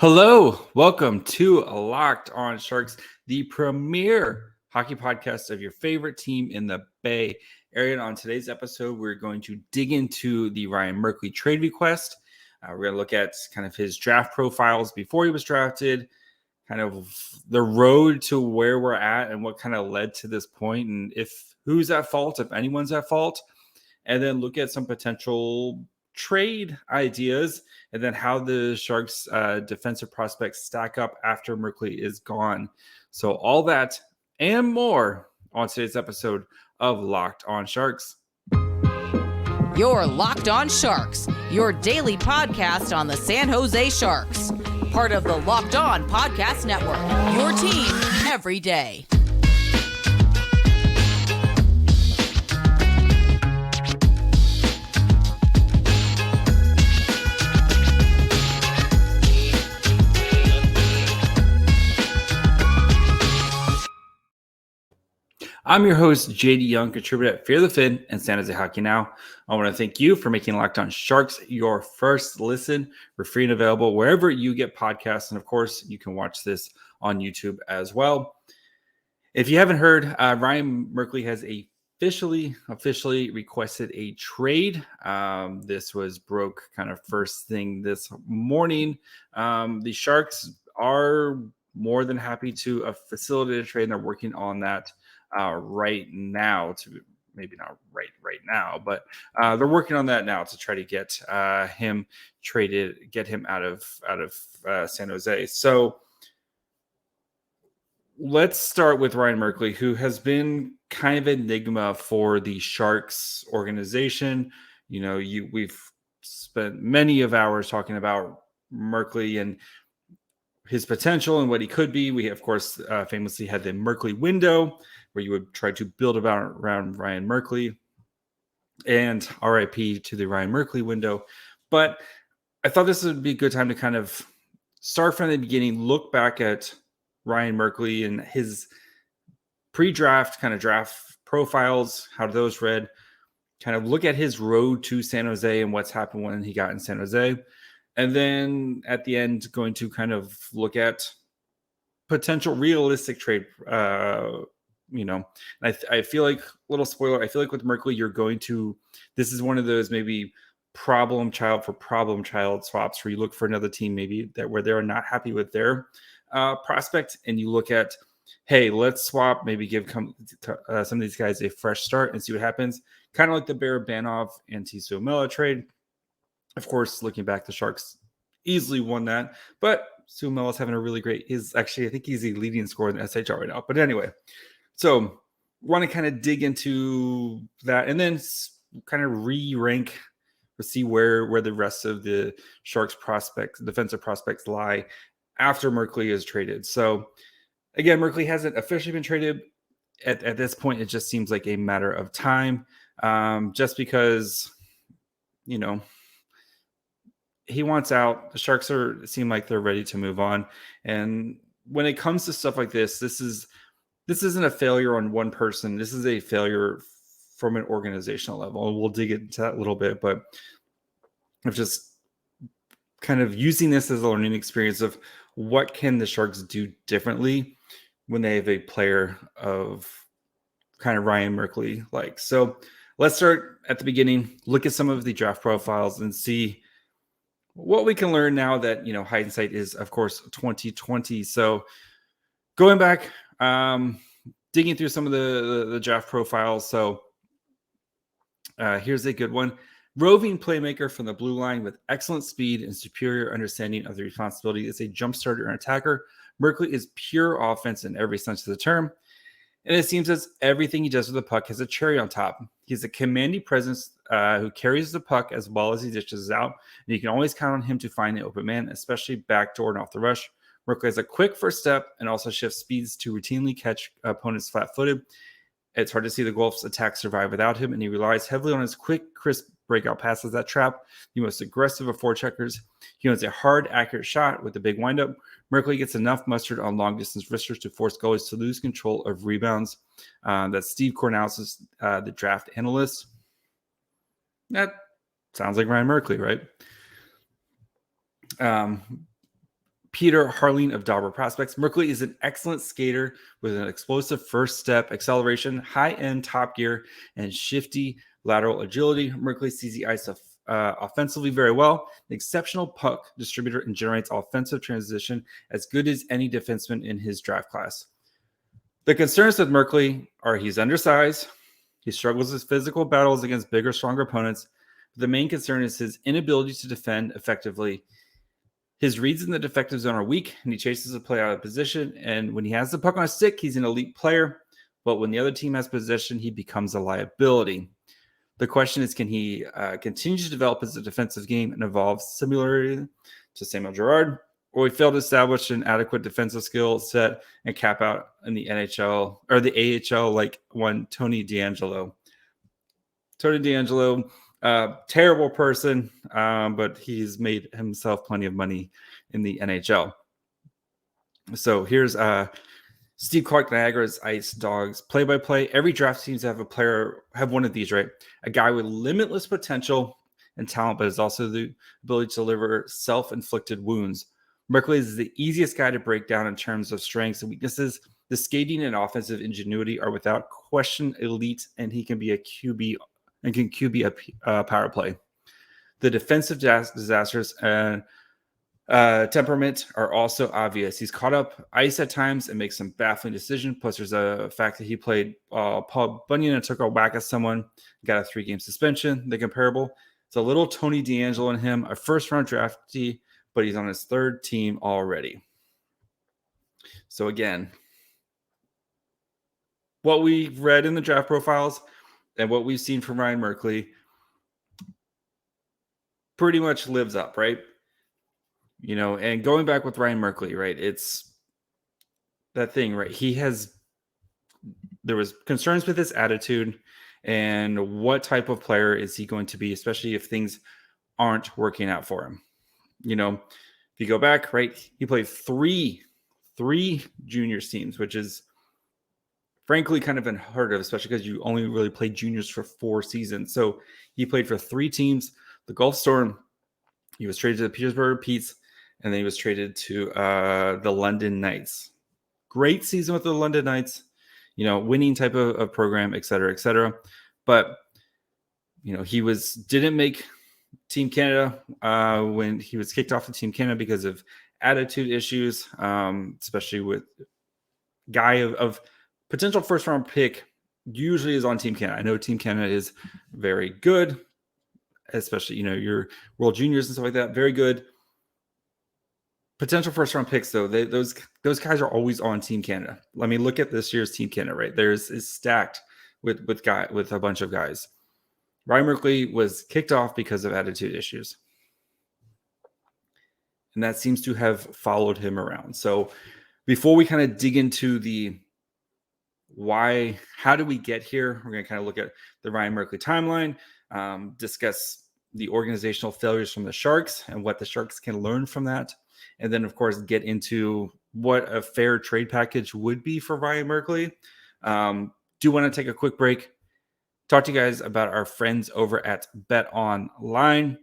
Hello, welcome to Locked on Sharks, the premier hockey podcast of your favorite team in the Bay Area. And on today's episode, we're going to dig into the Ryan Merkley trade request. We're going to look at kind of his draft profiles before he was drafted, kind of the road to where we're at and what kind of led to this point, and if who's at fault, if anyone's at fault, and then look at some potential trade ideas, and then how the Sharks defensive prospects stack up after Merkley is gone. So all that and more on today's episode of Locked on Sharks. You're Locked on Sharks, your daily podcast on the San Jose Sharks. Part of the Locked on Podcast Network, your team every day. I'm your host, JD Young, contributor at Fear the Fin and San Jose Hockey Now. I want to thank you for making Locked on Sharks your first listen. We're free and available wherever you get podcasts. And of course, you can watch this on YouTube as well. If you haven't heard, Ryan Merkley has officially requested a trade. This was broke kind of first thing this morning. The Sharks are more than happy to facilitate a trade, and they're working on that right now. To maybe not right now, but they're working on that now to try to get him traded, get him out of San Jose. So let's start with Ryan Merkley, who has been kind of an enigma for the Sharks organization. You know, we've spent many of hours talking about Merkley and his potential and what he could be. We, of course, famously had the Merkley window, where you would try to build around Ryan Merkley, and RIP to the Ryan Merkley window. But I thought this would be a good time to kind of start from the beginning, look back at Ryan Merkley and his pre-draft kind of draft profiles, how those read, kind of look at his road to San Jose and what's happened when he got in San Jose. And then at the end, going to kind of look at potential realistic trade. I feel like, little spoiler, I feel like with Merkley, this is one of those maybe problem child swaps where you look for another team maybe where they're not happy with their prospect, and you look at, hey, let's swap, maybe give some of these guys a fresh start and see what happens. Kind of like the Barabanov and Suomela trade. Of course, looking back, the Sharks easily won that, but Suomela's having a really great, I think he's the leading scorer in the SHL right now. But anyway, so want to kind of dig into that and then kind of re-rank or see where the rest of the Sharks defensive prospects lie after Merkley is traded. So again, Merkley hasn't officially been traded. At this point, it just seems like a matter of time, just because, he wants out. The Sharks seem like they're ready to move on. And when it comes to stuff like this isn't a failure on one person. This is a failure from an organizational level. And we'll dig into that a little bit, but I'm just kind of using this as a learning experience of what can the Sharks do differently when they have a player of kind of Ryan Merkley like. So let's start at the beginning, look at some of the draft profiles and see what we can learn now that, hindsight is, of course, 2020. So going back, digging through some of the draft profiles. So here's a good one. Roving playmaker from the blue line with excellent speed and superior understanding of the responsibility as a jump starter and attacker. Merkley is pure offense in every sense of the term. And it seems as everything he does with the puck has a cherry on top. He's a commanding presence who carries the puck as well as he dishes it out. And you can always count on him to find the open man, especially backdoor and off the rush. Merkley has a quick first step and also shifts speeds to routinely catch opponents flat-footed. It's hard to see the Wolves' attack survive without him, and he relies heavily on his quick, crisp breakout passes that trap the most aggressive of forecheckers. He owns a hard, accurate shot with a big windup. Merkley gets enough mustard on long-distance wristers to force goalies to lose control of rebounds. That's Steve Cornelius, the draft analyst. That sounds like Ryan Merkley, right? Peter Harleen of Dauber Prospects. Merkley is an excellent skater with an explosive first step, acceleration, high-end top gear, and shifty lateral agility. Merkley sees the ice offensively very well, an exceptional puck distributor, and generates offensive transition as good as any defenseman in his draft class. The concerns with Merkley are he's undersized, he struggles with physical battles against bigger, stronger opponents. The main concern is his inability to defend effectively. His reads in the defensive zone are weak, and he chases the play out of position. And when he has the puck on a stick, he's an elite player. But when the other team has possession, he becomes a liability. The question is, can he continue to develop as a defensive game and evolve similarly to Samuel Girard, or he failed to establish an adequate defensive skill set and cap out in the NHL or the AHL like one Tony DeAngelo. Tony DeAngelo, terrible person, but he's made himself plenty of money in the NHL. So here's Steve Clark, Niagara's Ice Dogs play-by-play. Every draft seems to have one of these, right? A guy with limitless potential and talent, but has also the ability to deliver self-inflicted wounds. Merkley is the easiest guy to break down in terms of strengths and weaknesses. The skating and offensive ingenuity are without question elite, and he can be a QB and can QB a power play. The defensive disasters and temperament are also obvious. He's caught up ice at times and makes some baffling decisions. Plus, there's a fact that he played Paul Bunyan and took a whack at someone, got a 3-game suspension. The comparable. It's a little Tony DeAngelo in him, a first-round draftee, but he's on his third team already. So again, what we've read in the draft profiles and what we've seen from Ryan Merkley pretty much lives up, right? You know, and going back with Ryan Merkley, right? It's that thing, right? There was concerns with his attitude and what type of player is he going to be, especially if things aren't working out for him. You know, if you go back, right, he played three juniors teams, which is frankly kind of unheard of, especially because you only really played juniors for 4 seasons. So he played for 3 teams, the Gulf Storm. He was traded to the Petersburg Petes, and then he was traded to the London Knights. Great season with the London Knights, you know, winning type of program, et cetera, et cetera. But, you know, he didn't make Team Canada when he was kicked off of Team Canada because of attitude issues, especially with guy of potential first-round pick usually is on Team Canada. I know Team Canada is very good, especially, you know, your World Juniors and stuff like that. Very good. Potential first-round picks, though, those guys are always on Team Canada. Let me look at this year's Team Canada, right? Is stacked with a bunch of guys. Ryan Merkley was kicked off because of attitude issues. And that seems to have followed him around. So before we kind of dig into the why, how do we get here? We're going to kind of look at the Ryan Merkley timeline, discuss the organizational failures from the Sharks and what the Sharks can learn from that. And then, of course, get into what a fair trade package would be for Ryan Merkley. Do want to take a quick break. Talk to you guys about our friends over at BetOnline.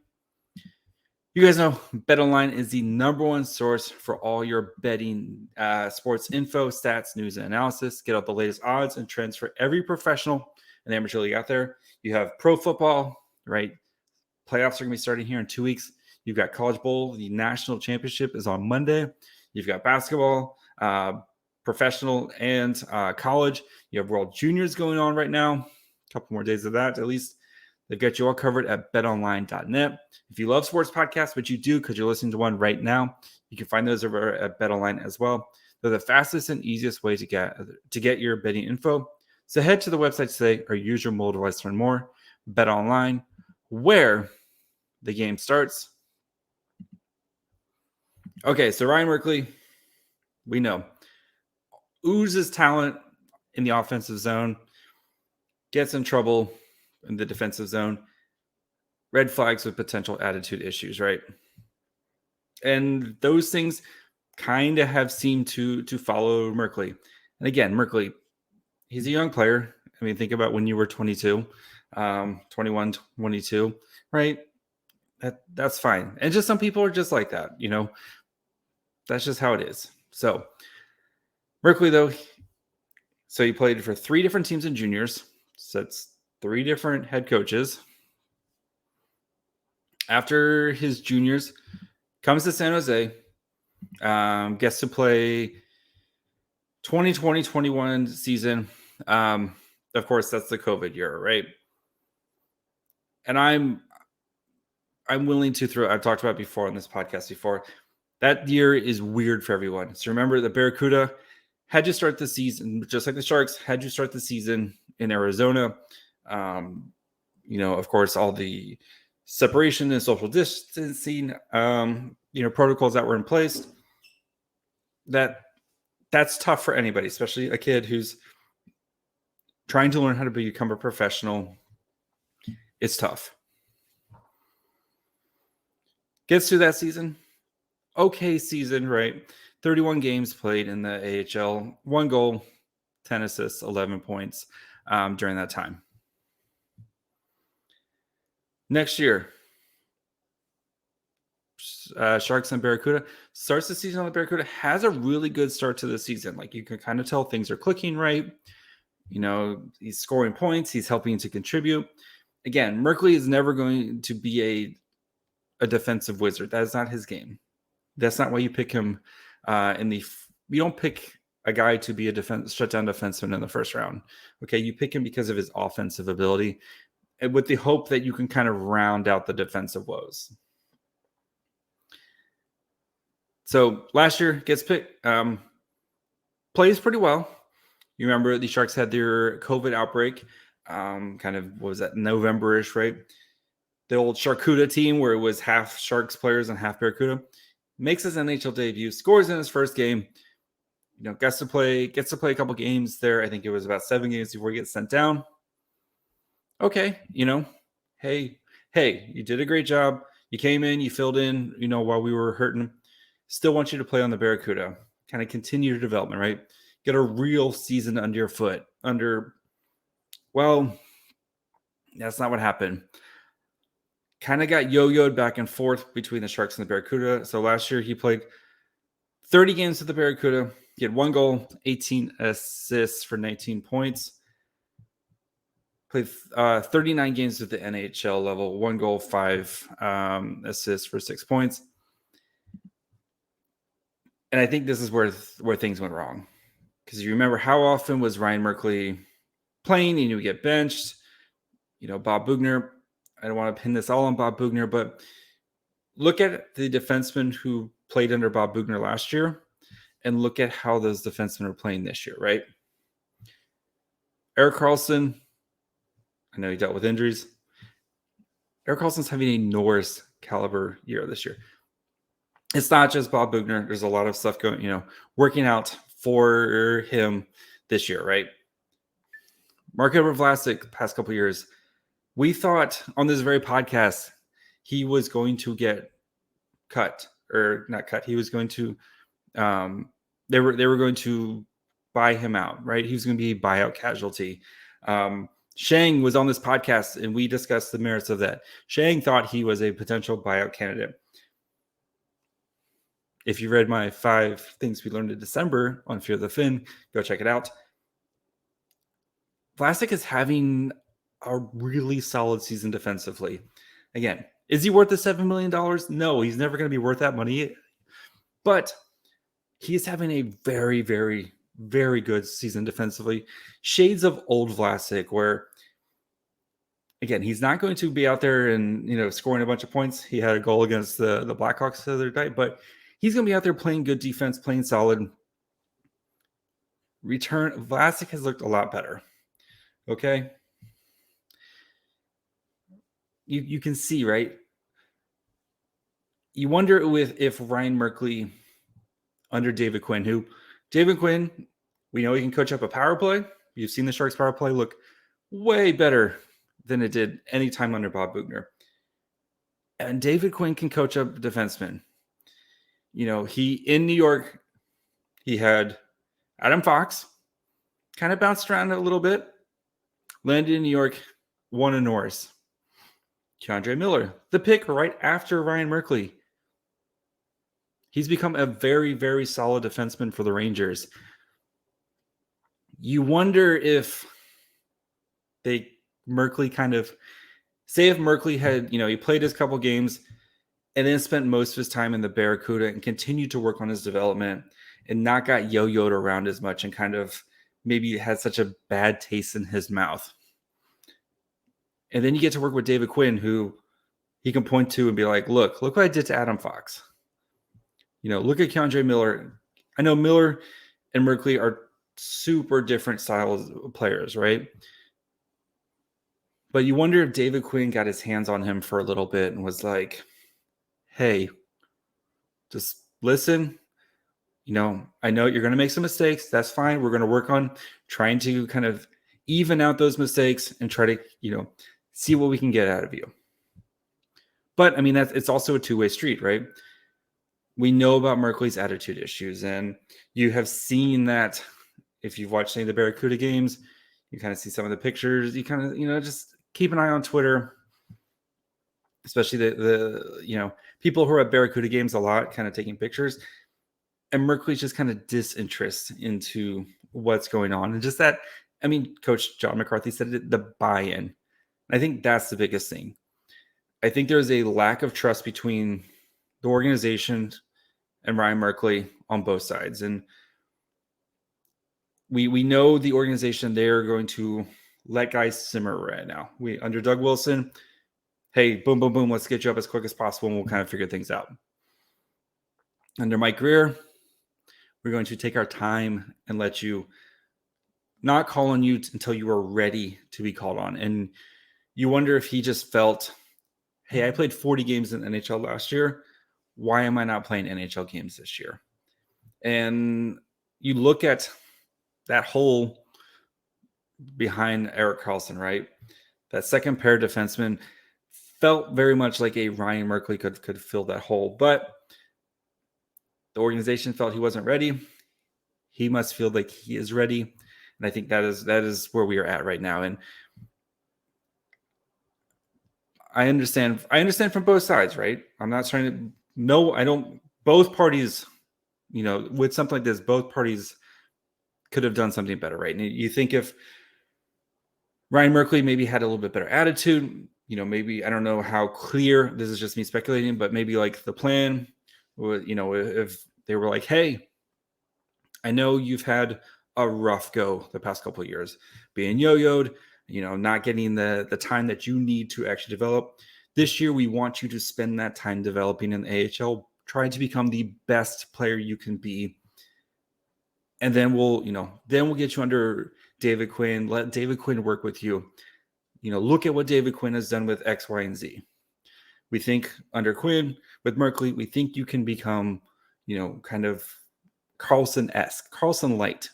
You guys know BetOnline is the #1 source for all your betting sports info, stats, news, and analysis. Get all the latest odds and trends for every professional and amateur league out there. You have pro football, right? Playoffs are going to be starting here in 2 weeks. You've got College Bowl. The national championship is on Monday. You've got basketball, professional, and college. You have World Juniors going on right now. A couple more days of that, at least. They've got you all covered at betonline.net. If you love sports podcasts, which you do because you're listening to one right now, you can find those over at BetOnline as well. They're the fastest and easiest way to get your betting info. So head to the website today or use your mobile device to learn more. BetOnline, where the game starts. Okay, so Ryan Merkley, we know, oozes talent in the offensive zone, gets in trouble in the defensive zone, red flags with potential attitude issues, right? And those things kind of have seemed to follow Merkley. And again, Merkley, he's a young player. I mean, think about when you were 22, 21, 22, right? That's fine. And just some people are just like that, you know. That's just how it is. So Merkley, though, so he played for 3 different teams in juniors. So it's 3 different head coaches. After his juniors, comes to San Jose, gets to play 2020-21 season. Of course, that's the COVID year, right? And I'm willing to throw, I've talked about it before on this podcast before, that year is weird for everyone. So remember, the Barracuda had you start the season, just like the Sharks, had you start the season in Arizona. Of course, all the separation and social distancing, protocols that were in place. That's tough for anybody, especially a kid who's trying to learn how to become a professional. It's tough. Gets through that season. Okay season, right? 31 games played in the AHL, 1 goal, 10 assists, 11 points during that time. Next year, Sharks and Barracuda starts the season on the Barracuda, has a really good start to the season. Like, you can kind of tell things are clicking right. He's scoring points. He's helping to contribute. Again, Merkley is never going to be a defensive wizard. That is not his game. That's not why you pick him you don't pick a guy to be a shutdown defenseman in the first round. Okay, you pick him because of his offensive ability, and with the hope that you can kind of round out the defensive woes. So last year gets picked, plays pretty well. You remember the Sharks had their COVID outbreak, what was that, November-ish, right? The old Sharkuda team where it was half Sharks players and half Barracuda. Makes his NHL debut, scores in his first game. Gets to play a couple games there. I think it was about 7 games before he gets sent down. Okay, hey, you did a great job. You came in, you filled in, while we were hurting. Still want you to play on the Barracuda. Kind of continue your development, right? Get a real season under your foot. Well, that's not what happened. Kind of got yo-yoed back and forth between the Sharks and the Barracuda. So last year he played 30 games with the Barracuda. He had 1 goal, 18 assists for 19 points. Played 39 games with the NHL level, 1 goal, 5 assists for 6 points. And I think this is where things went wrong. Because you remember, how often was Ryan Merkley playing and you would get benched? Bob Boughner. I don't want to pin this all on Bob Boughner, but look at the defensemen who played under Bob Boughner last year and look at how those defensemen are playing this year, right? Erik Karlsson, I know he dealt with injuries. Erik Karlsson's having a Norris caliber year this year. It's not just Bob Boughner. There's a lot of stuff going, working out for him this year, right? Mark-Edward Vlasic, the past couple of years, we thought on this very podcast he was going to get cut, or not cut. He was going to, they were going to buy him out, right? He was going to be a buyout casualty. Shang was on this podcast and we discussed the merits of that. Shang thought he was a potential buyout candidate. If you read my 5 things we learned in December on Fear the Fin, go check it out. Vlasic is having a really solid season defensively. Again, is he worth the $7 million? No, he's never going to be worth that money. But he's having a very, very, very good season defensively. Shades of old Vlasic, where, again, he's not going to be out there and, scoring a bunch of points. He had a goal against the Blackhawks the other night, but he's going to be out there playing good defense, playing solid. Vlasic has looked a lot better. Okay? You can see, right? You wonder if Ryan Merkley under David Quinn, we know he can coach up a power play. You've seen the Sharks power play look way better than it did any time under Bob Boughner. And David Quinn can coach up defensemen. In New York, he had Adam Fox, kind of bounced around a little bit, landed in New York, won a Norris. Keandre Miller, the pick right after Ryan Merkley. He's become a very, very solid defenseman for the Rangers. You wonder if Merkley kind of, say if Merkley had, he played his couple games and then spent most of his time in the Barracuda and continued to work on his development and not got yo-yoed around as much and kind of maybe had such a bad taste in his mouth. And then you get to work with David Quinn, who he can point to and be like, look what I did to Adam Fox. Look at Keandre Miller. I know Miller and Merkley are super different styles of players, right? But you wonder if David Quinn got his hands on him for a little bit and was like, hey, just listen. I know you're going to make some mistakes. That's fine. We're going to work on trying to kind of even out those mistakes and try to, see what we can get out of you. But I mean, it's also a two-way street, right? We know about Merkley's attitude issues, and you have seen that if you've watched any of the Barracuda games. You kind of see some of the pictures. You kind of, just keep an eye on Twitter, especially the people who are at Barracuda games a lot, kind of taking pictures. And Merkley's just kind of disinterest into what's going on. And just that, I mean, Coach John McCarthy said it, the buy-in. I think that's the biggest thing. I think there's a lack of trust between the organization and Ryan Merkley on both sides. And we know the organization, they're going to let guys simmer right now. Under Doug Wilson, hey, boom, boom, boom, let's get you up as quick as possible and we'll kind of figure things out. Under Mike Greer, we're going to take our time and let you not call on you until you are ready to be called on. And you wonder if he just felt, hey, I played 40 games in NHL last year. Why am I not playing NHL games this year? And you look at that hole behind Erik Karlsson, right? That second pair defenseman felt very much like a Ryan Merkley could fill that hole. But the organization felt he wasn't ready. He must feel like he is ready. And I think that is where we are at right now. And I understand from both sides, right? I'm not trying to, no, I don't, both parties, with something like this, both parties could have done something better, right? And you think if Ryan Merkley maybe had a little bit better attitude, maybe, I don't know how clear, this is just me speculating, but maybe like the plan, if they were like, hey, I know you've had a rough go the past couple of years, being yo-yoed, not getting the time that you need to actually develop. This year, we want you to spend that time developing in the AHL, trying to become the best player you can be. And then we'll get you under David Quinn, let David Quinn work with you. Look at what David Quinn has done with X, Y, and Z. We think under Quinn, with Merkley, we think you can become, kind of Karlsson-esque, Karlsson light.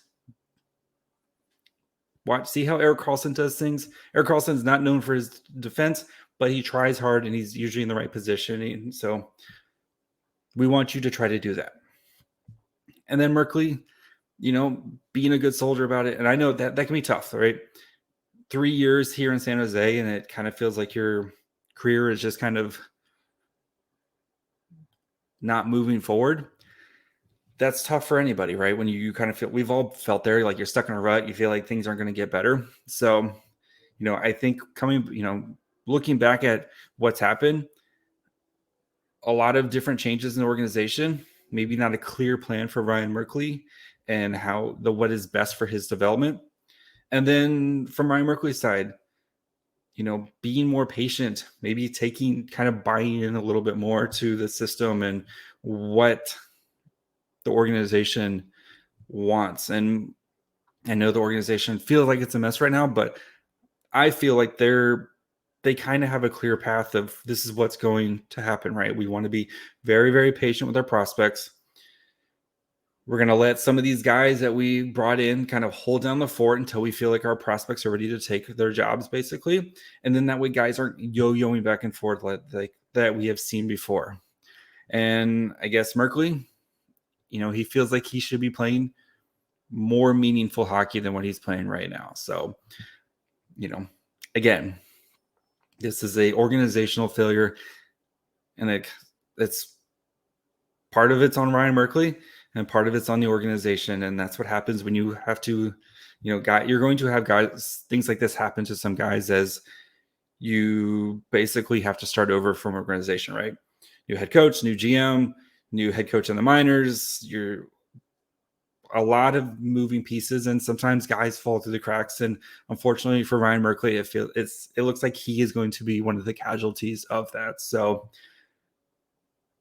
See how Erik Karlsson does things? Erik Karlsson is not known for his defense, but he tries hard and he's usually in the right position. And so we want you to try to do that. And then Merkley, being a good soldier about it. And I know that can be tough, right? 3 years here in San Jose, and it kind of feels like your career is just kind of not moving forward. That's tough for anybody, right? When you kind of feel, we've all felt there, like you're stuck in a rut, you feel like things aren't going to get better. So, I think looking back at what's happened, a lot of different changes in the organization, maybe not a clear plan for Ryan Merkley and what is best for his development. And then from Ryan Merkley's side, being more patient, maybe buying in a little bit more to the system and what the organization wants. And I know the organization feels like it's a mess right now, but I feel like they kind of have a clear path of this is what's going to happen, right? We want to be very, very patient with our prospects. We're going to let some of these guys that we brought in kind of hold down the fort until we feel like our prospects are ready to take their jobs, basically. And then that way guys aren't yo-yoing back and forth like that we have seen before. And I guess Merkley, he feels like he should be playing more meaningful hockey than what he's playing right now. So, again, this is a organizational failure, and it's part of it's on Ryan Merkley and part of it's on the organization. And that's what happens when you have to, you're going to have things like this happen to some guys as you basically have to start over from organization, right? New head coach, new GM, new head coach in the minors. You're a lot of moving pieces, and sometimes guys fall through the cracks. And unfortunately for Ryan Merkley, it looks like he is going to be one of the casualties of that. So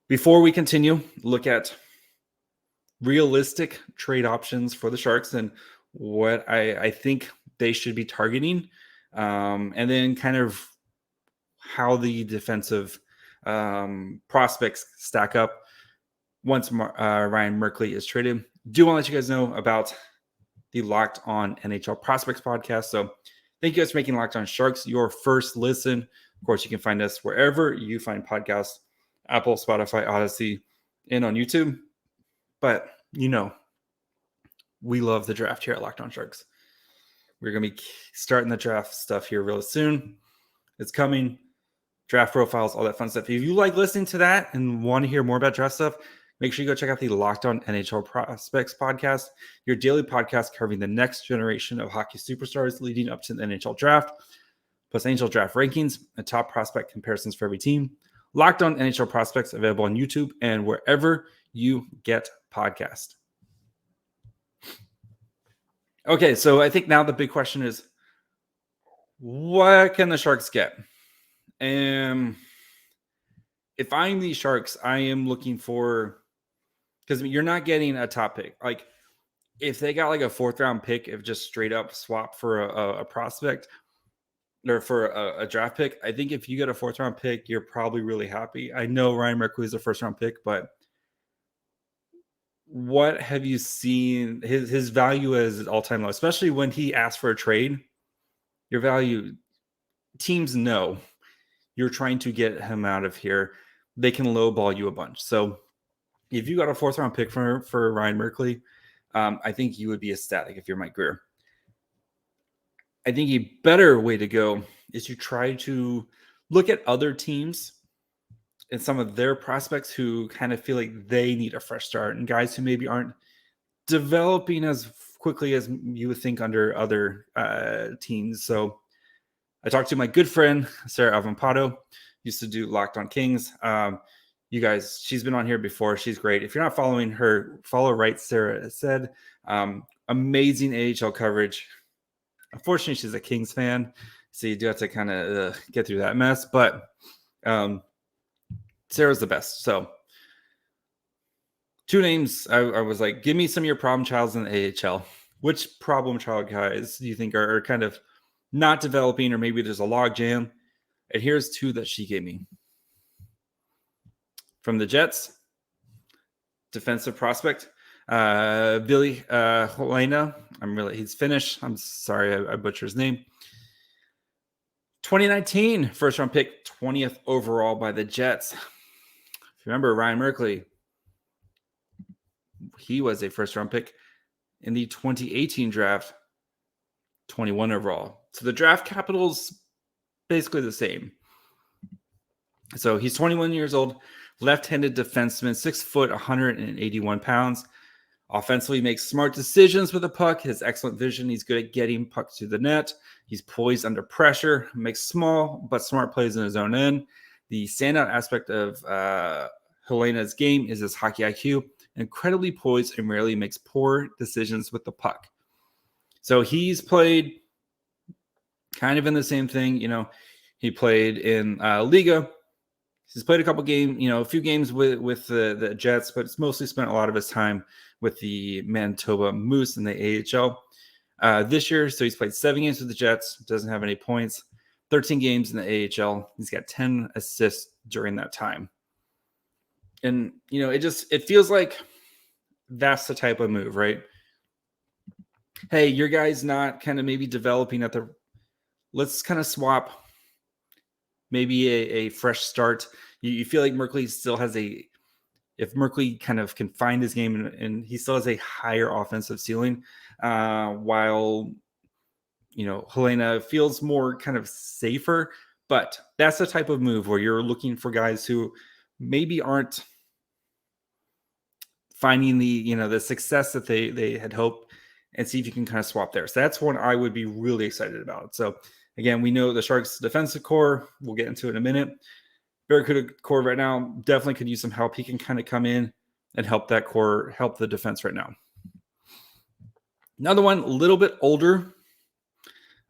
before we continue, look at realistic trade options for the Sharks and what I think they should be targeting, and then kind of how the defensive prospects stack up once Ryan Merkley is traded. Do want to let you guys know about the Locked On NHL Prospects podcast. So thank you guys for making Locked On Sharks your first listen. Of course, you can find us wherever you find podcasts, Apple, Spotify, Odyssey, and on YouTube. But, we love the draft here at Locked On Sharks. We're going to be starting the draft stuff here real soon. It's coming. Draft profiles, all that fun stuff. If you like listening to that and want to hear more about draft stuff, make sure you go check out the Locked On NHL Prospects podcast, your daily podcast covering the next generation of hockey superstars leading up to the NHL draft, plus NHL draft rankings and top prospect comparisons for every team. Locked On NHL Prospects, available on YouTube and wherever you get podcasts. Okay, so I think now the big question is, what can the Sharks get? And if I'm the Sharks, I am looking for, because you're not getting a top pick. Like, if they got like a 4th round pick, if just straight up swap for a prospect or for a draft pick, I think if you get a 4th round pick, you're probably really happy. I know Ryan Merkley is a 1st round pick, but what have you seen? His value is all-time low, especially when he asked for a trade. Your value, teams know you're trying to get him out of here. They can lowball you a bunch. So if you got a 4th round pick for Ryan Merkley, I think you would be ecstatic if you're Mike Grier. I think a better way to go is to try to look at other teams and some of their prospects who kind of feel like they need a fresh start, and guys who maybe aren't developing as quickly as you would think under other teams. So I talked to my good friend, Sarah Avampado, used to do Locked On Kings. You guys, she's been on here before. She's great. If you're not following her, follow right, Sarah said. Amazing AHL coverage. Unfortunately, she's a Kings fan, so you do have to kind of get through that mess. But Sarah's the best. So 2 names, I was like, give me some of your problem childs in the AHL. Which problem child guys do you think are kind of not developing, or maybe there's a log jam? And here's 2 that she gave me. From the Jets, defensive prospect, Billy Helena. He's Finnish. I'm sorry, I butchered his name. 2019 1st round pick, 20th overall by the Jets. If you remember Ryan Merkley, he was a 1st round pick in the 2018 draft, 21 overall. So the draft capital's basically the same. So he's 21 years old, left-handed defenseman, 6 foot, 181 pounds. Offensively, makes smart decisions with the puck. He has excellent vision. He's good at getting pucks to the net. He's poised under pressure, makes small but smart plays in his own end. The standout aspect of Helena's game is his hockey IQ, incredibly poised and rarely makes poor decisions with the puck. So he's played kind of in the same thing. He played in Liga. He's played a couple games, a few games with the Jets, but it's mostly spent a lot of his time with the Manitoba Moose in the AHL this year. So he's played 7 games with the Jets, doesn't have any points, 13 games in the AHL. He's got 10 assists during that time. And, it feels like that's the type of move, right? Hey, your guy's not kind of maybe developing let's kind of swap maybe a fresh start. You feel like Merkley still has if Merkley kind of can find his game and he still has a higher offensive ceiling, while, Helena feels more kind of safer. But that's the type of move where you're looking for guys who maybe aren't finding the success that they had hoped, and see if you can kind of swap there. So that's one I would be really excited about. So again, we know the Sharks defensive core. We'll get into it in a minute. Barracuda core right now definitely could use some help. He can kind of come in and help that core, help the defense right now. Another one, a little bit older,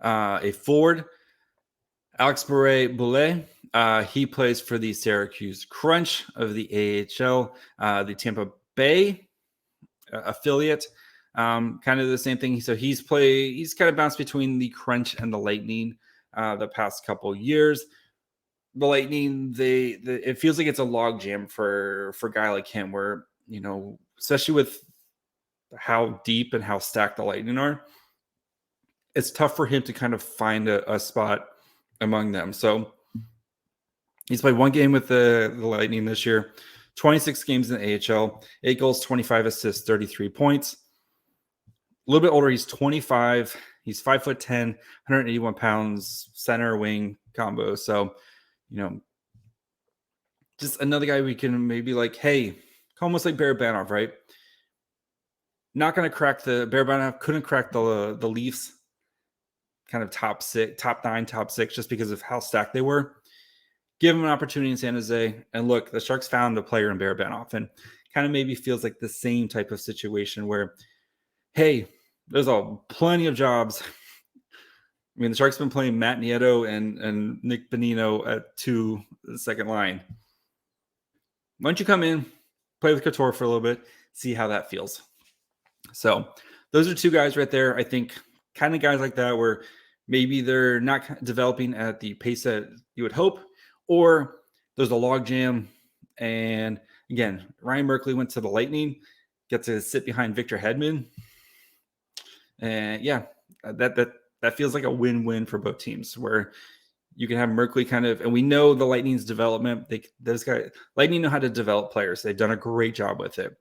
a forward, Alex Boulet. He plays for the Syracuse Crunch of the AHL, the Tampa Bay affiliate. Kind of the same thing. So he's kind of bounced between the Crunch and the Lightning the past couple years. The Lightning, it feels like it's a log jam for a guy like him, where, especially with how deep and how stacked the Lightning are, it's tough for him to kind of find a spot among them. So he's played one game with the Lightning this year, 26 games in the AHL, 8 goals, 25 assists, 33 points. A little bit older, he's 25. He's 5'10", 181 pounds, center wing combo. So, just another guy we can maybe hey, almost like Barabanov, right? Not going to crack Barabanov couldn't crack the Leafs kind of top 9, top 6, just because of how stacked they were. Give him an opportunity in San Jose, and look, the Sharks found a player in Barabanov, and kind of maybe feels like the same type of situation where, hey, there's plenty of jobs. I mean, the Sharks have been playing Matt Nieto and Nick Bonino at the second line. Why don't you come in, play with Couture for a little bit, see how that feels. So those are two guys right there. I think kind of guys like that where maybe they're not developing at the pace that you would hope, or there's a log jam. And again, Ryan Merkley went to the Lightning, get to sit behind Victor Hedman. And yeah, that feels like a win-win for both teams, where you can have Merkley kind of, and we know the Lightning's development. Lightning know how to develop players. They've done a great job with it.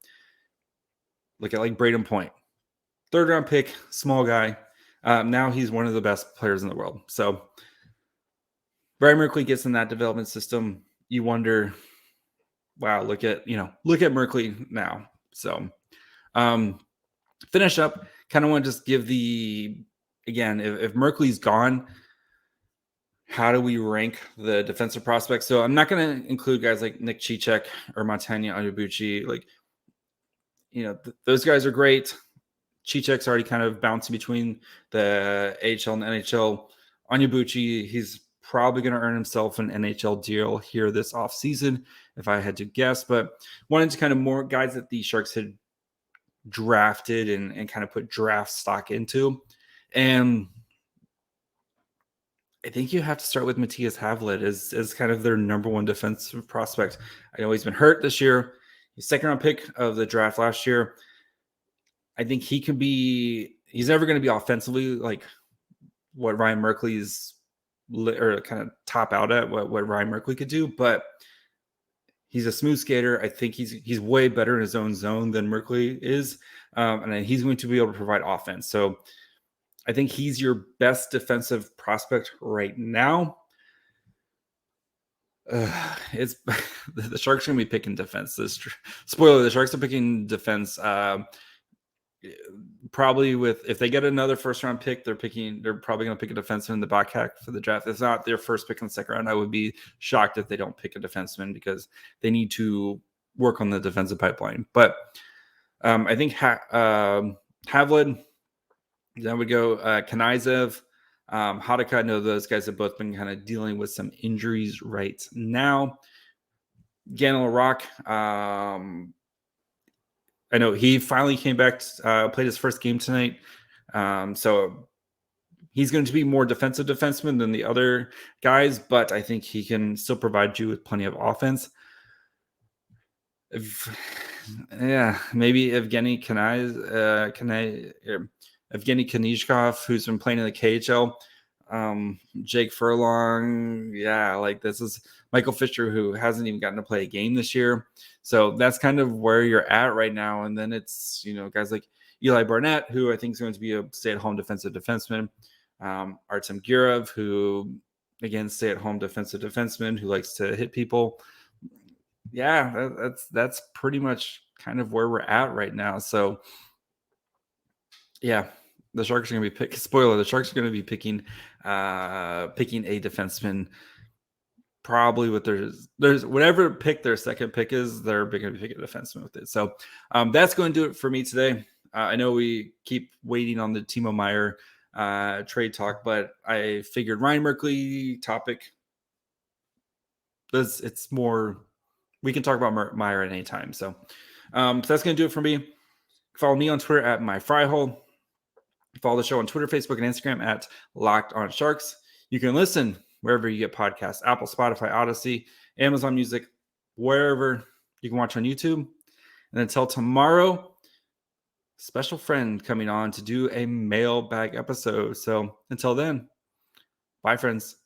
Look at Braden Point, 3rd round pick, small guy. Now he's one of the best players in the world. So Ryan Merkley gets in that development system. You wonder, wow, look at Merkley now. So finish up. Kind of want to just give again, if Merkley's gone, how do we rank the defensive prospects? So I'm not going to include guys like Nick Cicek or Montagna Onyebuchi. Those guys are great. Cicek's already kind of bouncing between the AHL and NHL. Onyebuchi, he's probably going to earn himself an NHL deal here this offseason, if I had to guess. But wanted to kind of more guys that the Sharks had drafted and kind of put draft stock into. And I think you have to start with Matthias Havlat as kind of their number one defensive prospect. I know he's been hurt this year. He's 2nd round pick of the draft last year. I think he's never going to be offensively like what Ryan Merkley's, or kind of top out at what Ryan Merkley could do, but he's a smooth skater. I think he's way better in his own zone than Merkley is. And then he's going to be able to provide offense. So I think he's your best defensive prospect right now. It's the Sharks are going to be picking defense. Spoiler: the Sharks are picking defense. Probably if they get another 1st round pick, they're probably going to pick a defenseman in the back half for the draft. If it's not their first pick in the 2nd round, I would be shocked if they don't pick a defenseman, because they need to work on the defensive pipeline. But I think Havlin, then would go Kanizev, Hadaka. I know those guys have both been kind of dealing with some injuries right now. Ganel Rock, I know he finally came back, played his first game tonight. So he's going to be more defensive defenseman than the other guys, but I think he can still provide you with plenty of offense. Maybe Evgeny Konechkov, who's been playing in the KHL. Jake Furlong. This is Michael Fisher, who hasn't even gotten to play a game this year. So that's kind of where you're at right now. And then it's, guys like Eli Barnett, who I think is going to be a stay-at-home defensive defenseman. Artem Gurov, who, again, stay-at-home defensive defenseman who likes to hit people. Yeah, that's pretty much kind of where we're at right now. So yeah, the Sharks are going to be spoiler. The Sharks are going to be picking a defenseman. Probably with there's whatever pick their second pick is, they're going to be picking a defenseman with it. So that's going to do it for me today. I know we keep waiting on the Timo Meier trade talk, but I figured Ryan Merkley topic. It's more, we can talk about Meier at any time. So that's going to do it for me. Follow me on Twitter at myfryhole. Follow the show on Twitter, Facebook, and Instagram at Locked On Sharks. You can listen wherever you get podcasts, Apple, Spotify, Odyssey, Amazon Music, wherever you can watch on YouTube. And until tomorrow, special friend coming on to do a mailbag episode. So until then, bye, friends.